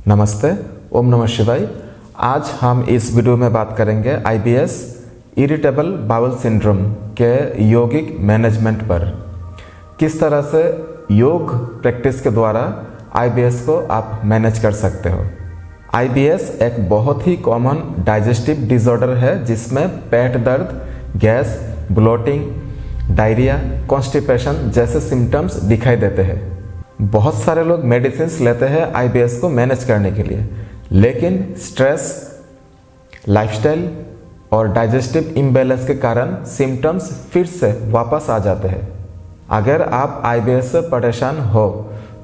नमस्ते, ओम नमः शिवाय। आज हम इस वीडियो में बात करेंगे IBS इरिटेबल बाउल सिंड्रोम के योगिक मैनेजमेंट पर। किस तरह से योग प्रैक्टिस के द्वारा IBS को आप मैनेज कर सकते हो। IBS एक बहुत ही कॉमन डाइजेस्टिव डिसऑर्डर है जिसमें पेट दर्द, गैस, ब्लोटिंग, डायरिया, कॉन्स्टिपेशन जैसे सिम्टम्स दिखाई देते हैं। बहुत सारे लोग मेडिसिन लेते हैं IBS को मैनेज करने के लिए, लेकिन स्ट्रेस, लाइफस्टाइल और डाइजेस्टिव इम्बैलेंस के कारण सिम्टम्स फिर से वापस आ जाते हैं। अगर आप IBS से परेशान हो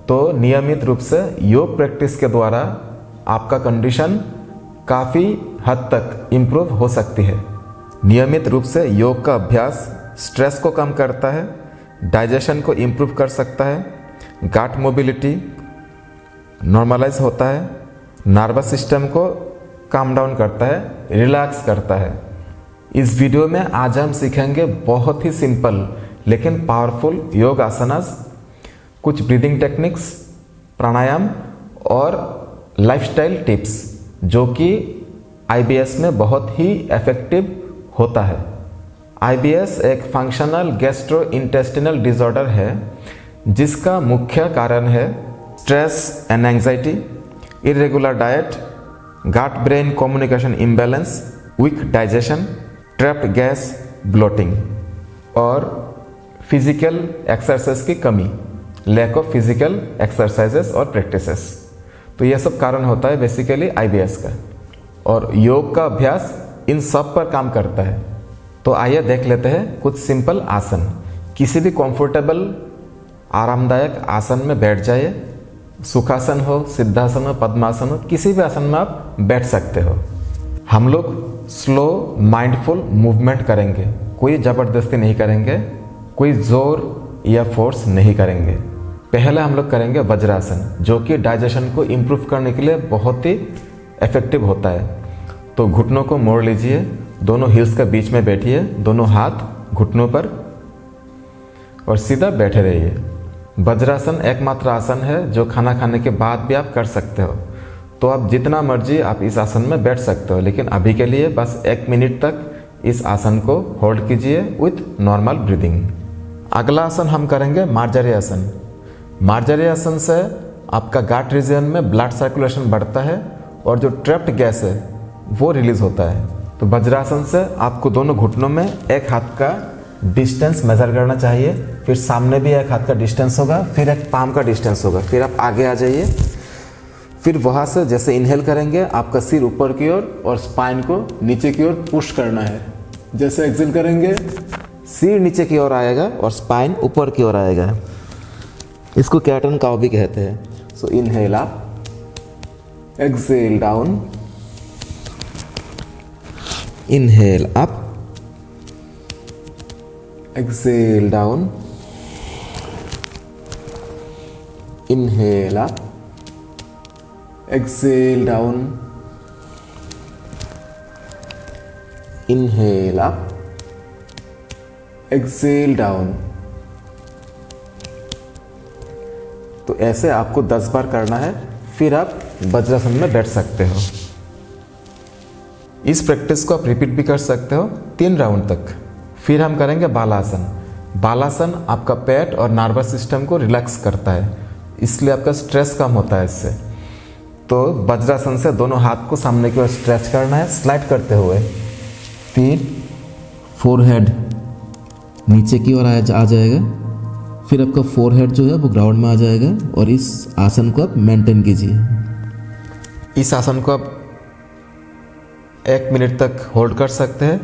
तो नियमित रूप से योग प्रैक्टिस के द्वारा आपका कंडीशन काफ़ी हद तक इम्प्रूव हो सकती है। नियमित रूप से योग का अभ्यास स्ट्रेस को कम करता है, डाइजेशन को इम्प्रूव कर सकता है, गाट मोबिलिटी नॉर्मलाइज होता है, नर्वस सिस्टम को काम डाउन करता है, रिलैक्स करता है। इस वीडियो में आज हम सीखेंगे बहुत ही सिंपल लेकिन पावरफुल योग आसनास, कुछ ब्रीदिंग टेक्निक्स, प्राणायाम और लाइफस्टाइल टिप्स जो कि IBS में बहुत ही इफेक्टिव होता है। IBS एक फंक्शनल गैस्ट्रोइंटेस्टिनल डिसऑर्डर है जिसका मुख्य कारण है stress and anxiety, irregular diet, gut brain communication imbalance, weak digestion, trapped gas, bloating और फिजिकल एक्सरसाइज की कमी, लैक ऑफ फिजिकल एक्सरसाइजेस और प्रैक्टिसेस। तो यह सब कारण होता है बेसिकली IBS का, और योग का अभ्यास इन सब पर काम करता है। तो आइए देख लेते हैं कुछ सिंपल आसन। किसी भी कंफर्टेबल आरामदायक आसन में बैठ जाइए। सुखासन हो, सिद्धासन हो, पद्मासन हो, किसी भी आसन में आप बैठ सकते हो। हम लोग स्लो माइंडफुल मूवमेंट करेंगे, कोई ज़बरदस्ती नहीं करेंगे, कोई ज़ोर या फोर्स नहीं करेंगे। पहले हम लोग करेंगे वज्रासन जो कि डाइजेशन को इम्प्रूव करने के लिए बहुत ही इफेक्टिव होता है। तो घुटनों को मोड़ लीजिए, दोनों हिल्स के बीच में बैठिए, दोनों हाथ घुटनों पर और सीधा बैठे रहिए। वज्रासन एकमात्र आसन है जो खाना खाने के बाद भी आप कर सकते हो। तो आप जितना मर्जी आप इस आसन में बैठ सकते हो, लेकिन अभी के लिए बस 1 मिनट तक इस आसन को होल्ड कीजिए विथ नॉर्मल ब्रीदिंग। अगला आसन हम करेंगे मार्जरी आसन। मार्जरी आसन से आपका गाट रीजन में ब्लड सर्कुलेशन बढ़ता है और जो ट्रैप्ड गैस है वो रिलीज होता है। तो वज्रासन से आपको दोनों घुटनों में एक हाथ का डिस्टेंस मेजर करना चाहिए, फिर सामने भी एक हाथ का डिस्टेंस होगा, फिर एक पाम का डिस्टेंस होगा, फिर आप आगे आ जाइए। फिर वहाँ से जैसे इनहेल करेंगे आपका सिर ऊपर की ओर और स्पाइन को नीचे की ओर पुश करना है। जैसे एक्सेल करेंगे सिर नीचे की ओर आएगा और स्पाइन ऊपर की ओर आएगा। इसको कैट एंड काउ भी कहते हैं। So inhale up, exhale down, inhale up, exhale down, inhale up, exhale down, inhale up, exhale down। तो ऐसे आपको 10 बार करना है, फिर आप वज्रासन में बैठ सकते हो। इस प्रैक्टिस को आप रिपीट भी कर सकते हो 3 राउंड तक। फिर हम करेंगे बालासन। बालासन आपका पेट और नर्वस सिस्टम को रिलैक्स करता है, इसलिए आपका स्ट्रेस कम होता है इससे। तो वज्रासन से दोनों हाथ को सामने की ओर स्ट्रेच करना है स्लाइड करते हुए। फिर फोरहेड नीचे की ओर आ जाएगा, फिर आपका फोरहेड जो है वो ग्राउंड में आ जाएगा और इस आसन को आप मेंटेन कीजिए। इस आसन को आप 1 मिनट तक होल्ड कर सकते हैं।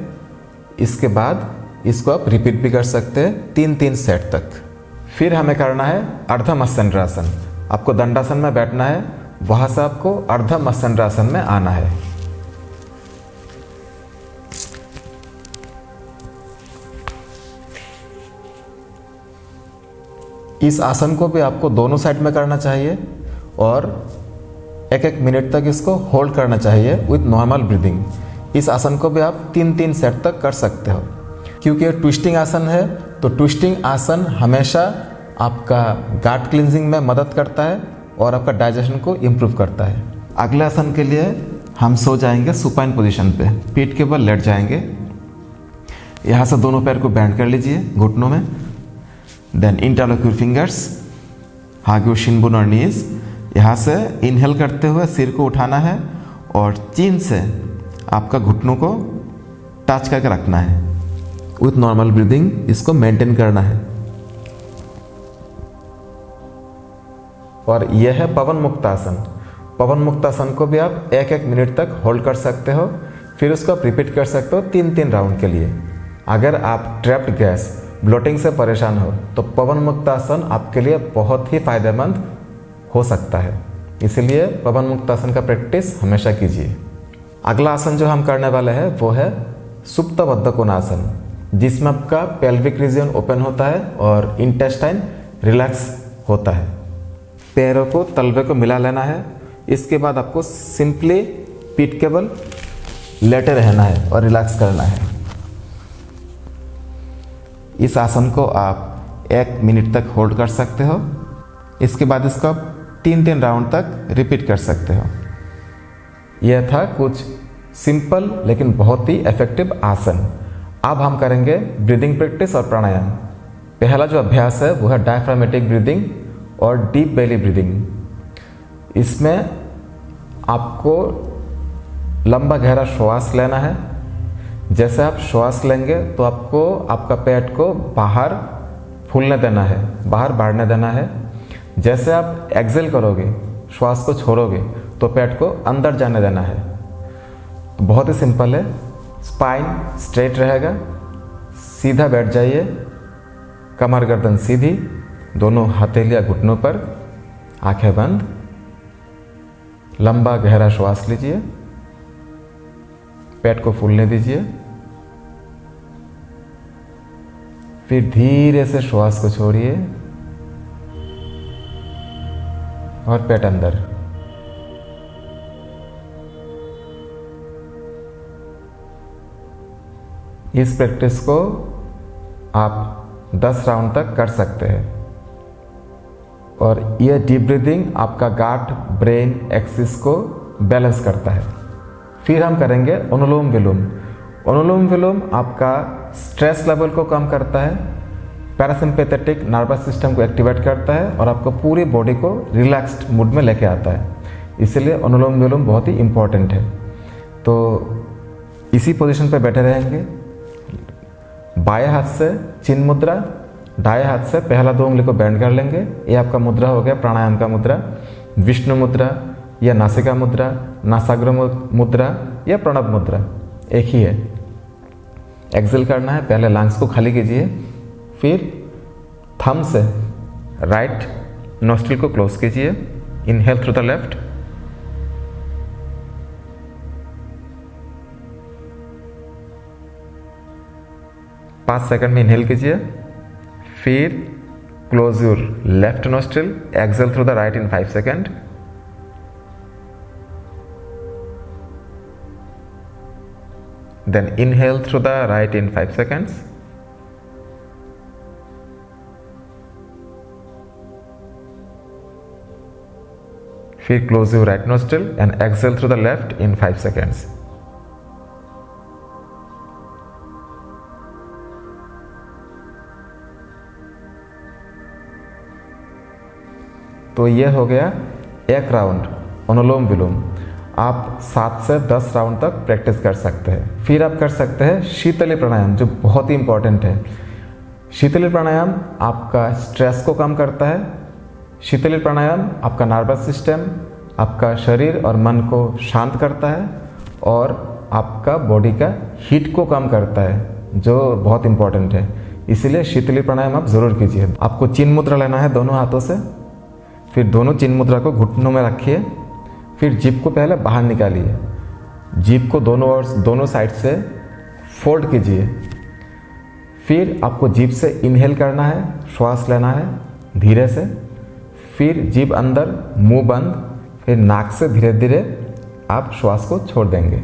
इसके बाद इसको आप रिपीट भी कर सकते हैं 3-3 सेट तक। फिर हमें करना है अर्ध मत्स्येंद्रासन। आपको दंडासन में बैठना है, वहां से आपको अर्ध मत्स्येंद्रासन में आना है। इस आसन को भी आपको दोनों साइड में करना चाहिए और 1-1 मिनट तक इसको होल्ड करना चाहिए विथ नॉर्मल ब्रीदिंग। इस आसन को भी आप 3-3 सेट तक कर सकते हो। क्योंकि ये ट्विस्टिंग आसन है तो ट्विस्टिंग आसन हमेशा आपका गाट क्लींजिंग में मदद करता है और आपका डाइजेशन को इम्प्रूव करता है। अगले आसन के लिए हम सो जाएंगे सुपाइन पोजीशन पे, पीठ के बल लेट जाएंगे। यहाँ से दोनों पैर को बैंड कर लीजिए घुटनों में। Then interlock your fingers, hug your shin bone और नीज। यहाँ से इनहेल करते हुए सिर को उठाना है और चीन से आपका घुटनों को टच करके रखना है। विथ नॉर्मल ब्रीदिंग इसको मेंटेन करना है। और यह है पवन मुक्त आसन। पवन मुक्त आसन को भी आप 1-1 मिनट तक होल्ड कर सकते हो, फिर उसको आप रिपीट कर सकते हो 3-3 राउंड के लिए। अगर आप ट्रैप्ड गैस ब्लोटिंग से परेशान हो तो पवन मुक्त आसन आपके लिए बहुत ही फायदेमंद हो सकता है, इसलिए पवन मुक्त आसन का प्रैक्टिस हमेशा कीजिए। अगला आसन जो हम करने वाले हैं वो है सुप्त बद्ध कोणासन, जिसमें आपका पेल्विक रीजन ओपन होता है और इंटेस्टाइन रिलैक्स होता है। पैरों को तलवे को मिला लेना है। इसके बाद आपको सिंपली पीठ के बल लेटे रहना है और रिलैक्स करना है। इस आसन को आप 1 मिनट तक होल्ड कर सकते हो। इसके बाद इसको आप 3-3 राउंड तक रिपीट कर सकते हो। यह था कुछ सिंपल लेकिन बहुत ही इफेक्टिव आसन। अब हम करेंगे ब्रीदिंग प्रैक्टिस और प्राणायाम। पहला जो अभ्यास है वो है डायफ्रामेटिक ब्रीदिंग और डीप बेली ब्रीदिंग। इसमें आपको लंबा गहरा श्वास लेना है। जैसे आप श्वास लेंगे तो आपको आपका पेट को बाहर फूलने देना है, बाहर बढ़ने देना है। जैसे आप एक्सेल करोगे, श्वास को छोड़ोगे तो पेट को अंदर जाने देना है। तो बहुत ही सिंपल है। स्पाइन स्ट्रेट रहेगा, सीधा बैठ जाइए, कमर गर्दन सीधी, दोनों हथेलियां घुटनों पर, आंखें बंद। लंबा गहरा श्वास लीजिए, पेट को फूलने दीजिए, फिर धीरे से श्वास को छोड़िए और पेट अंदर। इस प्रैक्टिस को आप 10 राउंड तक कर सकते हैं। और यह डीप ब्रीदिंग आपका गाट ब्रेन एक्सिस को बैलेंस करता है। फिर हम करेंगे अनुलोम विलोम। अनुलोम विलोम आपका स्ट्रेस लेवल को कम करता है, पैरासिम्पैथेटिक नर्वस सिस्टम को एक्टिवेट करता है और आपको पूरी बॉडी को रिलैक्स्ड मूड में लेके आता है। इसलिए अनुलोम विलोम बहुत ही इम्पोर्टेंट है। तो इसी पोजीशन पे बैठे रहेंगे। बाएं हाथ से चिन्ह मुद्रा, दाएं हाथ से पहला 2 उंगली को बैंड कर लेंगे। ये आपका मुद्रा हो गया प्राणायाम का मुद्रा। विष्णु मुद्रा या नासिका मुद्रा, नासाग्र मुद्रा या प्रणव मुद्रा एक ही है। एक्सेल करना है, पहले लंग्स को खाली कीजिए, फिर थंब से राइट नोस्ट्रिल को क्लोज कीजिए। इनहेल थ्रू द लेफ्ट, पाँच सेकंड में इनहेल कीजिए, फिर close your left nostril, exhale through the right in 5 second. Then inhale through the right in 5 seconds. फिर close your right nostril and exhale through the left in 5 seconds. तो ये हो गया 1 round अनुलोम विलोम। आप 7 से 10 राउंड तक प्रैक्टिस कर सकते हैं। फिर आप कर सकते हैं शीतली प्राणायाम, जो बहुत ही इंपॉर्टेंट है। शीतली प्राणायाम आपका स्ट्रेस को कम करता है। शीतली प्राणायाम आपका नर्वस सिस्टम, आपका शरीर और मन को शांत करता है और आपका बॉडी का हीट को कम करता है, जो बहुत इंपॉर्टेंट है। इसीलिए शीतली प्राणायाम आप जरूर कीजिए। आपको चिन्ह मुद्रा लेना है दोनों हाथों से, फिर दोनों चिन्ह मुद्रा को घुटनों में रखिए। फिर जीभ को पहले बाहर निकालिए, जीभ को दोनों साइड से फोल्ड कीजिए। फिर आपको जीभ से इनहेल करना है, श्वास लेना है धीरे से, फिर जीभ अंदर, मुंह बंद, फिर नाक से धीरे धीरे आप श्वास को छोड़ देंगे।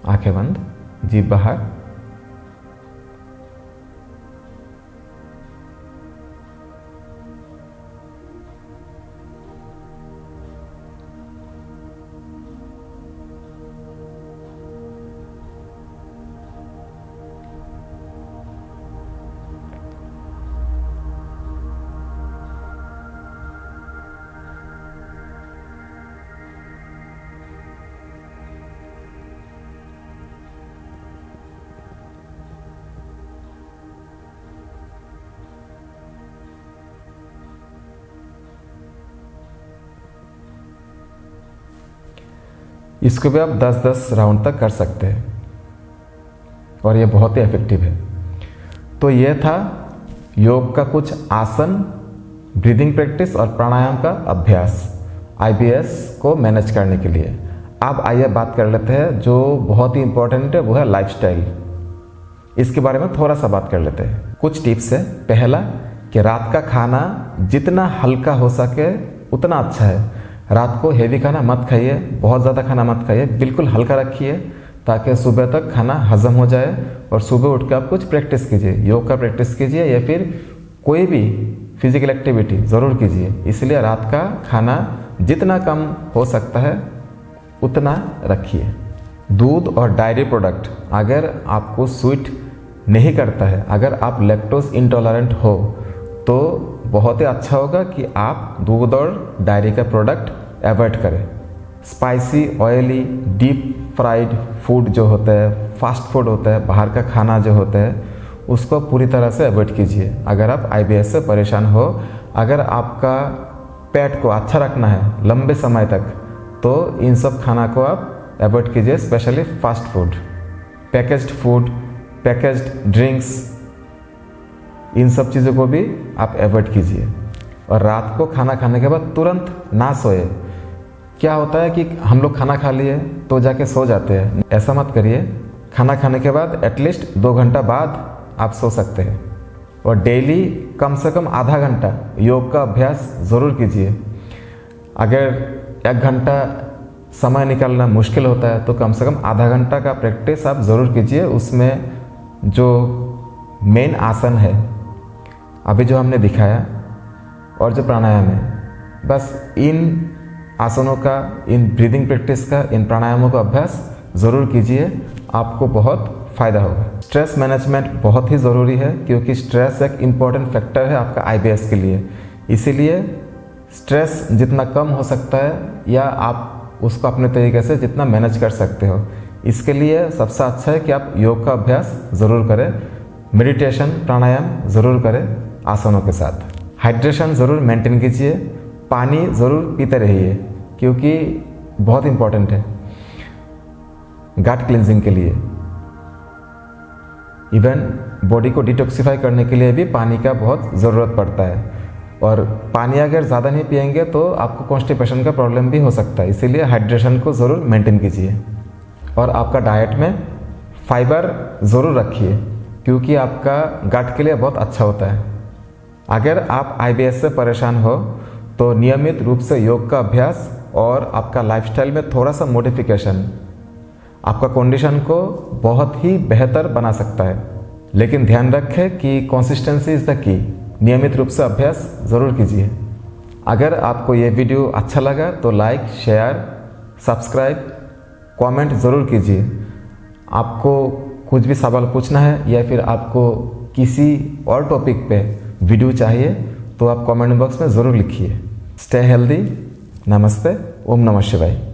आंखें बंद, जीभ बाहर। इसको भी आप 10-10 राउंड तक कर सकते हैं और ये बहुत ही इफेक्टिव है। तो ये था योग का कुछ आसन, ब्रीदिंग प्रैक्टिस और प्राणायाम का अभ्यास IBS को मैनेज करने के लिए। अब आइए बात कर लेते हैं जो बहुत ही इंपॉर्टेंट है, वो है लाइफस्टाइल। इसके बारे में थोड़ा सा बात कर लेते हैं। कुछ टिप्स है। पहला कि रात का खाना जितना हल्का हो सके उतना अच्छा है। रात को हेवी खाना मत खाइए, बहुत ज़्यादा खाना मत खाइए, बिल्कुल हल्का रखिए ताकि सुबह तक खाना हजम हो जाए और सुबह उठ कर आप कुछ प्रैक्टिस कीजिए, योग का प्रैक्टिस कीजिए या फिर कोई भी फिजिकल एक्टिविटी ज़रूर कीजिए। इसलिए रात का खाना जितना कम हो सकता है उतना रखिए। दूध और डायरी प्रोडक्ट अगर आपको स्वीट नहीं करता है, अगर आप लैक्टोज इंटॉलरेंट हो तो बहुत ही अच्छा होगा कि आप दूध और डायरी का प्रोडक्ट अवॉइड करें। Spicy, oily, deep fried food जो होता है, फास्ट फूड होता है, बाहर का खाना जो होता है, उसको पूरी तरह से अवॉइड कीजिए अगर आप IBS से परेशान हो। अगर आपका पेट को अच्छा रखना है लंबे समय तक तो इन सब खाना को आप अवॉइड कीजिए, specially fast food, packaged drinks, इन सब चीज़ों को भी आप अवॉइड कीजिए। और रात को खाना खाने के बाद तुरंत ना सोए। क्या होता है कि हम लोग खाना खा लिए तो जाके सो जाते हैं, ऐसा मत करिए। खाना खाने के बाद एटलीस्ट 2 घंटा बाद आप सो सकते हैं। और डेली कम से कम आधा घंटा योग का अभ्यास ज़रूर कीजिए। अगर 1 घंटा समय निकालना मुश्किल होता है तो कम से कम आधा घंटा का प्रैक्टिस आप ज़रूर कीजिए। उसमें जो मेन आसन है अभी जो हमने दिखाया और जो प्राणायाम है, बस इन आसनों का, इन ब्रीदिंग प्रैक्टिस का, इन प्राणायामों का अभ्यास ज़रूर कीजिए, आपको बहुत फ़ायदा होगा। स्ट्रेस मैनेजमेंट बहुत ही ज़रूरी है क्योंकि स्ट्रेस एक इम्पॉर्टेंट फैक्टर है आपका IBS के लिए। इसीलिए स्ट्रेस जितना कम हो सकता है या आप उसको अपने तरीके से जितना मैनेज कर सकते हो, इसके लिए सबसे अच्छा है कि आप योग का अभ्यास ज़रूर करें, मेडिटेशन, प्राणायाम ज़रूर करें आसनों के साथ। हाइड्रेशन ज़रूर मेंटेन कीजिए, पानी ज़रूर पीते रहिए क्योंकि बहुत इम्पॉर्टेंट है गट क्लिनजिंग के लिए। इवन बॉडी को डिटॉक्सिफाई करने के लिए भी पानी का बहुत ज़रूरत पड़ता है। और पानी अगर ज़्यादा नहीं पिएंगे तो आपको कॉन्स्टिपेशन का प्रॉब्लम भी हो सकता है। इसीलिए हाइड्रेशन को ज़रूर मेंटेन कीजिए। और आपका डाइट में फाइबर ज़रूर रखिए क्योंकि आपका गट के लिए बहुत अच्छा होता है। अगर आप IBS से परेशान हो तो नियमित रूप से योग का अभ्यास और आपका लाइफस्टाइल में थोड़ा सा मॉडिफिकेशन आपका कंडीशन को बहुत ही बेहतर बना सकता है। लेकिन ध्यान रखें कि कंसिस्टेंसी इज़ द की। नियमित रूप से अभ्यास ज़रूर कीजिए। अगर आपको ये वीडियो अच्छा लगा तो लाइक, शेयर, सब्सक्राइब, कमेंट ज़रूर कीजिए। आपको कुछ भी सवाल पूछना है या फिर आपको किसी और टॉपिक पे वीडियो चाहिए तो आप कमेंट बॉक्स में ज़रूर लिखिए। Stay healthy. नमस्ते। ओम नमः शिवाय।